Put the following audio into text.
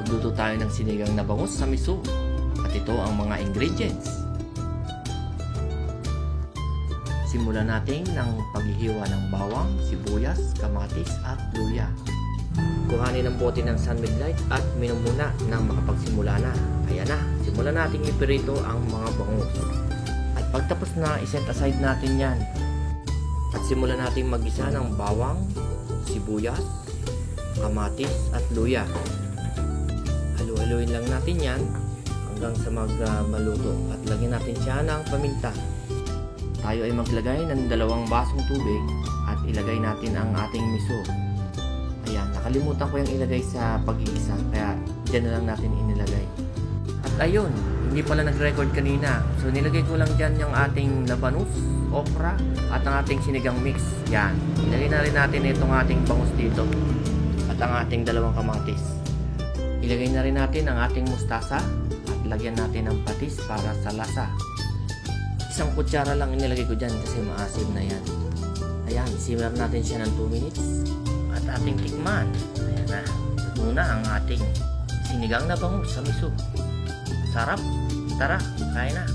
Magluto tayo ng sinigang na bangus sa miso. At ito ang mga ingredients. Simulan natin ng paghihiwa ng bawang, sibuyas, kamatis at luya. Kuhanin ang bote ng sunmade light at minom muna nang makapagsimula na. Ayan na, simulan natin iprito ang mga bangus. At pagtapos na, iset aside natin yan. At simulan natin mag-isa ng bawang, sibuyas, kamatis at luya. Halu-haluin lang natin yan hanggang sa maluto at lagyan natin siya ng paminta. Tayo ay maglagay ng 2 basong tubig at ilagay natin ang ating miso. Ayan, nakalimutan ko yung ilagay sa pag-iisa kaya dyan na lang natin inilagay. At ayun, hindi pala nag-record kanina. So nilagay ko lang dyan yung ating labanus, okra at ang ating sinigang mix. Yan, ilagay na rin natin itong ating bangus dito at ang ating 2 kamatis. Ilagay na rin natin ang ating mustasa at lagyan natin ng patis para sa lasa. 1 kutsara lang inilagay ko dyan kasi maasim na yan. Ayan, simmer natin siya ng 2 minutes at ating tikman. Ayan na, muna ang ating sinigang na bangus sa miso. Sarap! Tara, kain na!